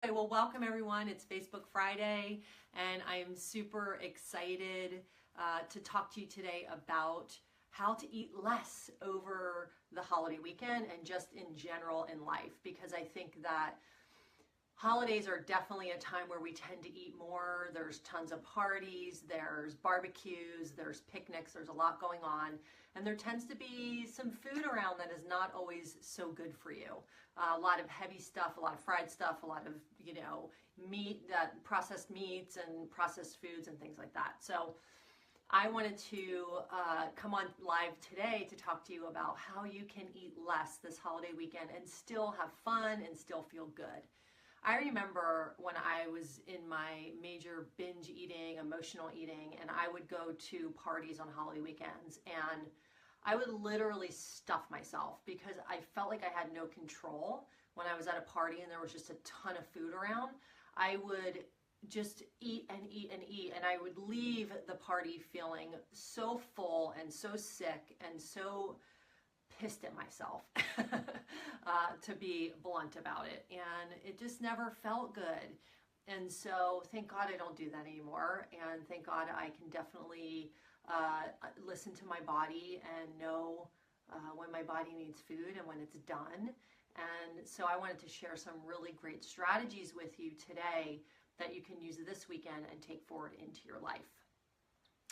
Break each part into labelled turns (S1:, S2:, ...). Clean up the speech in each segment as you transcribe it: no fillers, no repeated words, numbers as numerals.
S1: Okay, well, welcome everyone. It's Facebook Friday, and I am super excited to talk to you today about how to eat less over the holiday weekend and just in general in life, because I think that holidays are definitely a time where we tend to eat more. There's tons of parties, there's barbecues, there's picnics, there's a lot going on. And there tends to be some food around that is not always so good for you. A lot of heavy stuff, a lot of fried stuff, a lot of, meat, processed meats and processed foods and things like that. So I wanted to come on live today to talk to you about how you can eat less this holiday weekend and still have fun and still feel good. I remember when I was in my major binge eating, emotional eating, and I would go to parties on holiday weekends and I would literally stuff myself because I felt like I had no control. When I was at a party and there was just a ton of food around, I would just eat and eat and eat, and I would leave the party feeling so full and so sick and so pissed at myself, to be blunt about it. And it just never felt good. And so thank God I don't do that anymore. And thank God I can definitely listen to my body and know when my body needs food and when it's done. And so I wanted to share some really great strategies with you today that you can use this weekend and take forward into your life.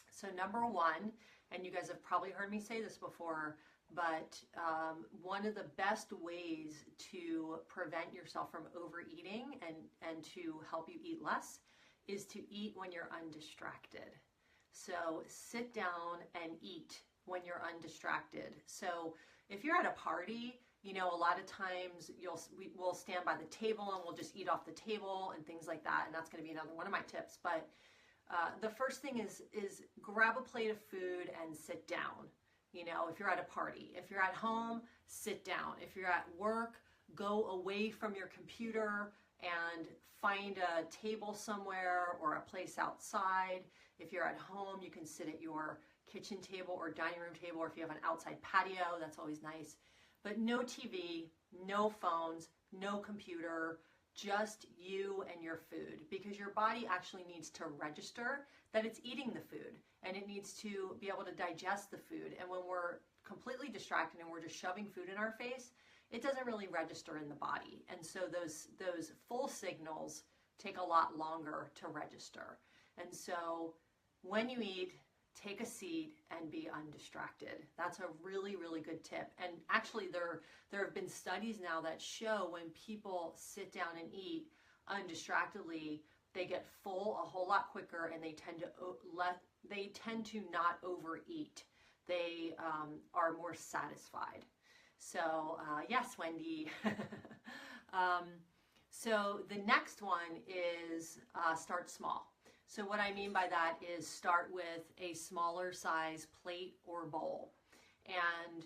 S1: So number one, and you guys have probably heard me say this before, but one of the best ways to prevent yourself from overeating and to help you eat less is to eat when you're undistracted. So sit down and eat when you're undistracted. So if you're at a party, a lot of times we'll stand by the table and we'll just eat off the table and things like that. And that's going to be another one of my tips. But the first thing is grab a plate of food and sit down. If you're at a party, if you're at home, sit down. If you're at work, go away from your computer and find a table somewhere or a place outside. If you're at home, you can sit at your kitchen table or dining room table, or if you have an outside patio, that's always nice. But no TV, no phones, no computer, just you and your food, because your body actually needs to register that it's eating the food and it needs to be able to digest the food. And when we're completely distracted and we're just shoving food in our face, it doesn't really register in the body. And so those full signals take a lot longer to register. And so when you eat, take a seat and be undistracted. That's a really, really good tip. And actually there have been studies now that show when people sit down and eat undistractedly, they get full a whole lot quicker, and they tend to not overeat. They are more satisfied. So yes, Wendy. So the next one is start small. So what I mean by that is start with a smaller size plate or bowl and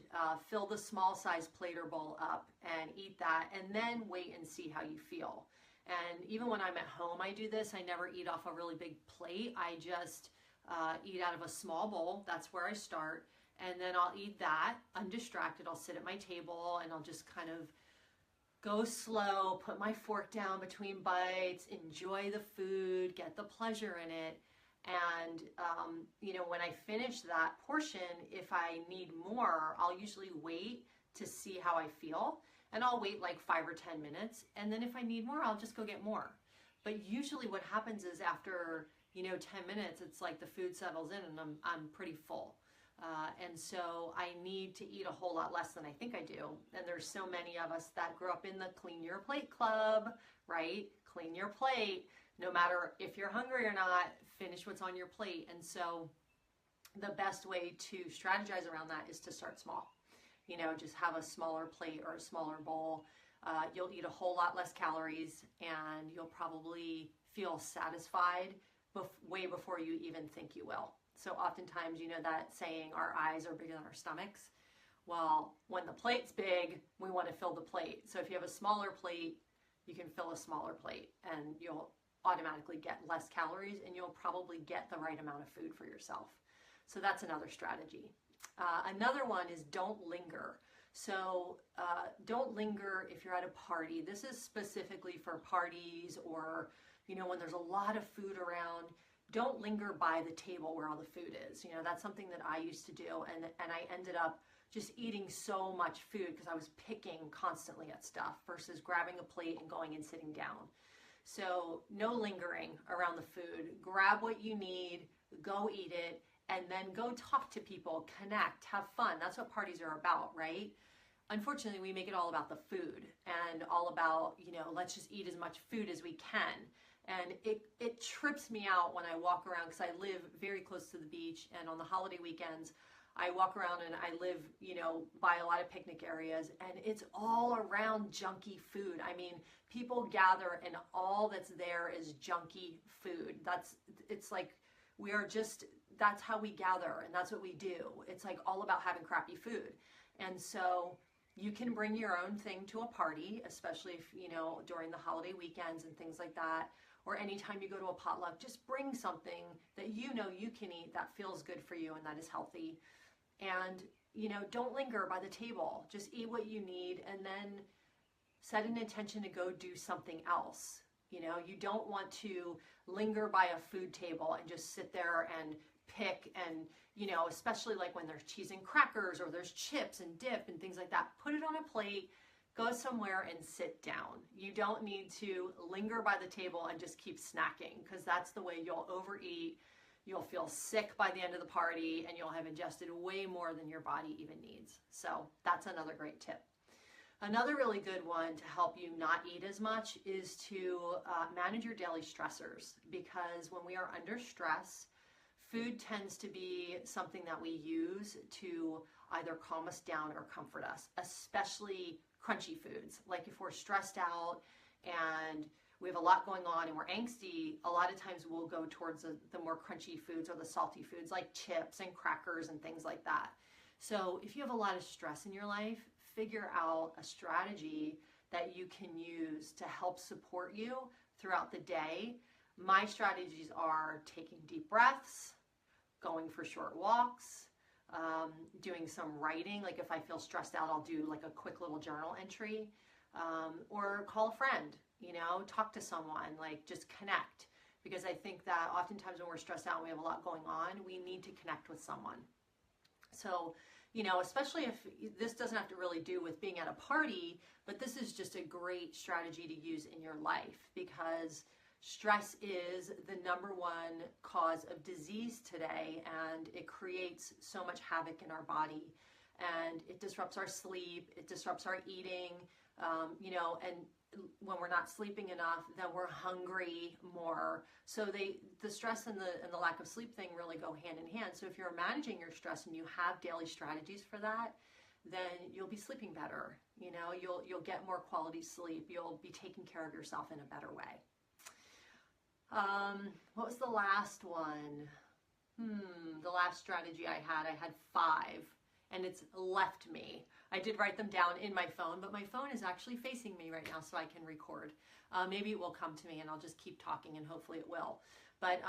S1: fill the small size plate or bowl up and eat that, and then wait and see how you feel. And even when I'm at home, I do this. I never eat off a really big plate. I just eat out of a small bowl. That's where I start. And then I'll eat that undistracted. I'll sit at my table and I'll just kind of go slow, put my fork down between bites, enjoy the food, get the pleasure in it. And, when I finish that portion, if I need more, I'll usually wait to see how I feel. And I'll wait like 5 or 10 minutes. And then if I need more, I'll just go get more. But usually what happens is after, 10 minutes, it's like the food settles in and I'm pretty full. And so I need to eat a whole lot less than I think I do. And there's so many of us that grew up in the clean your plate club, right? Clean your plate. No matter if you're hungry or not, finish what's on your plate. And so the best way to strategize around that is to start small. Just have a smaller plate or a smaller bowl. You'll eat a whole lot less calories and you'll probably feel satisfied way before you even think you will. So oftentimes, that saying, our eyes are bigger than our stomachs. Well, when the plate's big, we want to fill the plate. So if you have a smaller plate, you can fill a smaller plate and you'll automatically get less calories and you'll probably get the right amount of food for yourself. So that's another strategy. Another one is don't linger. So don't linger if you're at a party. This is specifically for parties or, when there's a lot of food around. Don't linger by the table where all the food is. That's something that I used to do, and I ended up just eating so much food because I was picking constantly at stuff versus grabbing a plate and going and sitting down. So no lingering around the food. Grab what you need, go eat it, and then go talk to people, connect, have fun. That's what parties are about, right? Unfortunately, we make it all about the food and all about, let's just eat as much food as we can. And it trips me out when I walk around, because I live very close to the beach, and on the holiday weekends, I walk around and I live, by a lot of picnic areas, and it's all around junky food. I mean, people gather and all that's there is junky food. It's like that's how we gather, and that's what we do. It's like all about having crappy food. And so you can bring your own thing to a party, especially if, during the holiday weekends and things like that, or anytime you go to a potluck, just bring something that you can eat that feels good for you and that is healthy. And, don't linger by the table. Just eat what you need and then set an intention to go do something else. You don't want to linger by a food table and just sit there and pick and, especially like when there's cheese and crackers or there's chips and dip and things like that. Put it on a plate, go somewhere and sit down. You don't need to linger by the table and just keep snacking, because that's the way you'll overeat. You'll feel sick by the end of the party, and you'll have ingested way more than your body even needs. So that's another great tip. Another really good one to help you not eat as much is to manage your daily stressors, because when we are under stress, food tends to be something that we use to either calm us down or comfort us, especially crunchy foods. Like if we're stressed out and we have a lot going on and we're angsty, a lot of times we'll go towards the more crunchy foods or the salty foods like chips and crackers and things like that. So if you have a lot of stress in your life, figure out a strategy that you can use to help support you throughout the day. My strategies are taking deep breaths, going for short walks, doing some writing. Like if I feel stressed out, I'll do like a quick little journal entry, or call a friend, talk to someone, like just connect. Because I think that oftentimes when we're stressed out and we have a lot going on, we need to connect with someone. So, especially if this doesn't have to really do with being at a party, but this is just a great strategy to use in your life, because stress is the #1 cause of disease today, and it creates so much havoc in our body, and it disrupts our sleep, it disrupts our eating, and when we're not sleeping enough, then we're hungry more. So the stress and the lack of sleep thing really go hand in hand. So if you're managing your stress and you have daily strategies for that, then you'll be sleeping better. You'll get more quality sleep. You'll be taking care of yourself in a better way. What was the last one? The last strategy I had 5, and it's left me. I did write them down in my phone, but my phone is actually facing me right now so I can record. Maybe it will come to me and I'll just keep talking, and hopefully it will. But,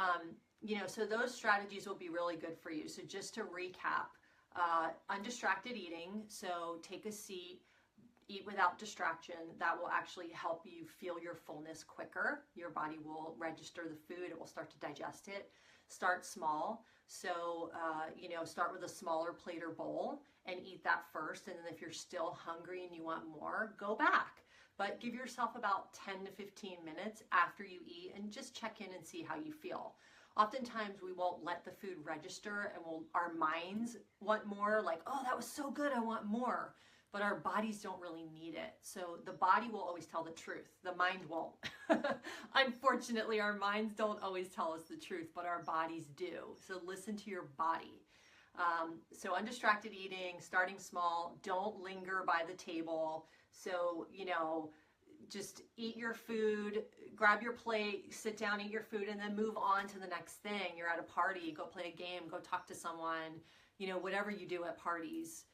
S1: so those strategies will be really good for you. So just to recap, undistracted eating. So take a seat, eat without distraction. That will actually help you feel your fullness quicker. Your body will register the food. It will start to digest it. Start small. So, start with a smaller plate or bowl and eat that first. And then if you're still hungry and you want more, go back. But give yourself about 10 to 15 minutes after you eat and just check in and see how you feel. Oftentimes we won't let the food register, and our minds want more, like, oh, that was so good, I want more. But our bodies don't really need it. So the body will always tell the truth. The mind won't. Unfortunately, our minds don't always tell us the truth, but our bodies do. So listen to your body. So undistracted eating, starting small, don't linger by the table. So, just eat your food, grab your plate, sit down, eat your food, and then move on to the next thing. You're at a party, go play a game, go talk to someone, whatever you do at parties.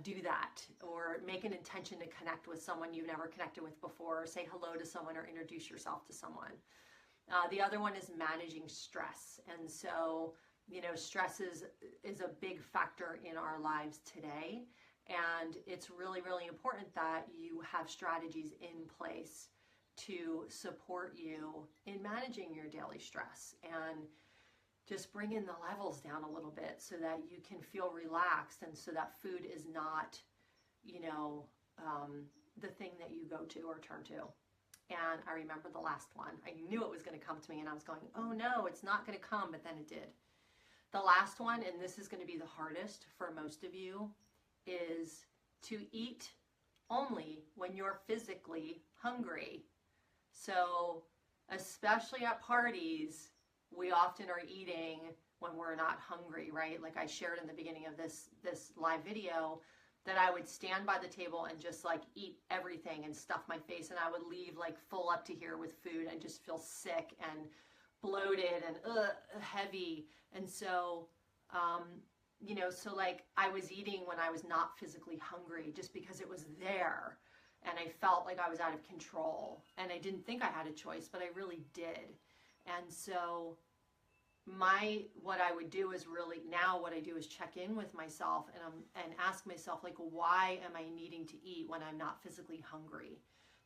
S1: Do that, or make an intention to connect with someone you've never connected with before, or say hello to someone, or introduce yourself to someone. The other one is managing stress. And so, stress is a big factor in our lives today. And it's really, really important that you have strategies in place to support you in managing your daily stress and just bringing the levels down a little bit so that you can feel relaxed and so that food is not, you know, the thing that you go to or turn to. And I remember the last one. I knew it was going to come to me and I was going, oh no, it's not going to come, but then it did. The last one, and this is going to be the hardest for most of you, is to eat only when you're physically hungry. So especially at parties, we often are eating when we're not hungry, right? Like I shared in the beginning of this live video, that I would stand by the table and just like eat everything and stuff my face, and I would leave like full up to here with food and just feel sick and bloated and heavy. And so, you know, so like I was eating when I was not physically hungry just because it was there and I felt like I was out of control and I didn't think I had a choice, but I really did. And so what I would do is really, now what I do is check in with myself and ask myself, like, why am I needing to eat when I'm not physically hungry?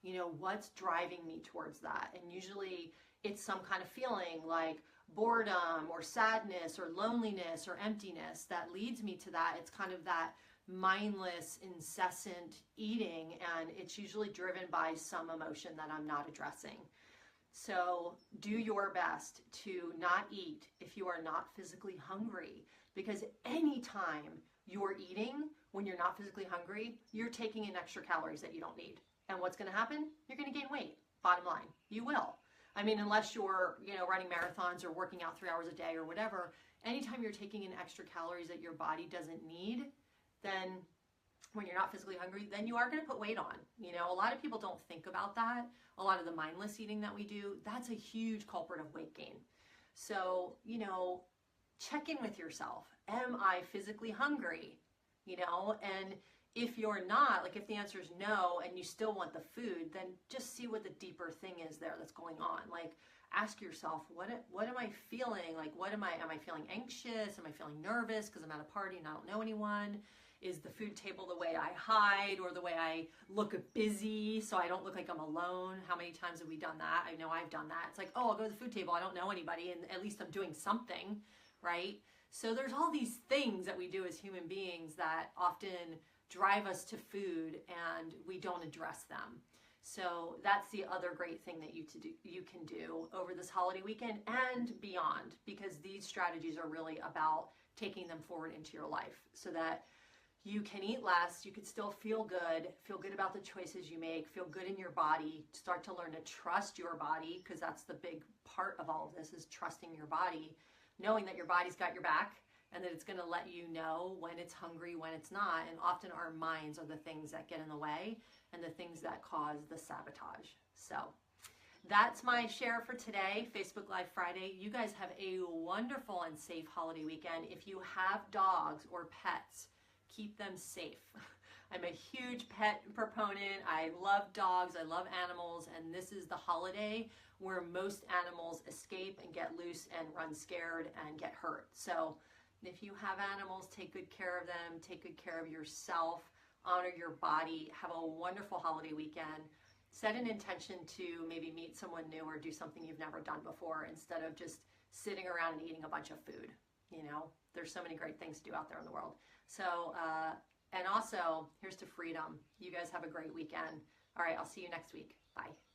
S1: You know, what's driving me towards that? And usually it's some kind of feeling like boredom or sadness or loneliness or emptiness that leads me to that. It's kind of that mindless, incessant eating, and it's usually driven by some emotion that I'm not addressing. So do your best to not eat if you are not physically hungry, because anytime you're eating when you're not physically hungry, you're taking in extra calories that you don't need. And what's going to happen? You're going to gain weight. Bottom line, you will. I mean, unless you're, you know, running marathons or working out 3 hours a day or whatever, anytime you're taking in extra calories that your body doesn't need, then when you're not physically hungry, then you are going to put weight on. You know, a lot of people don't think about that. A lot of the mindless eating that we do, that's a huge culprit of weight gain. So, you know, check in with yourself. Am I physically hungry? You know, and if you're not, like if the answer is no and you still want the food, then just see what the deeper thing is there that's going on. Like ask yourself, what am I feeling? Like am I feeling anxious? Am I feeling nervous because I'm at a party and I don't know anyone? Is the food table the way I hide or the way I look busy so I don't look like I'm alone? How many times have we done that? I know I've done that. It's like, oh, I'll go to the food table. I don't know anybody and at least I'm doing something, right? So there's all these things that we do as human beings that often drive us to food and we don't address them. So that's the other great thing that you can do over this holiday weekend and beyond, because these strategies are really about taking them forward into your life so that you can eat less, you can still feel good about the choices you make, feel good in your body, start to learn to trust your body, because that's the big part of all of this, is trusting your body, knowing that your body's got your back and that it's going to let you know when it's hungry, when it's not. And often our minds are the things that get in the way and the things that cause the sabotage. So that's my share for today, Facebook Live Friday. You guys have a wonderful and safe holiday weekend. If you have dogs or pets, keep them safe. I'm a huge pet proponent. I love dogs, I love animals, and this is the holiday where most animals escape and get loose and run scared and get hurt. So if you have animals, take good care of them, take good care of yourself, honor your body, have a wonderful holiday weekend. Set an intention to maybe meet someone new or do something you've never done before instead of just sitting around and eating a bunch of food. You know, there's so many great things to do out there in the world. So, and also, here's to freedom. You guys have a great weekend. All right, I'll see you next week. Bye.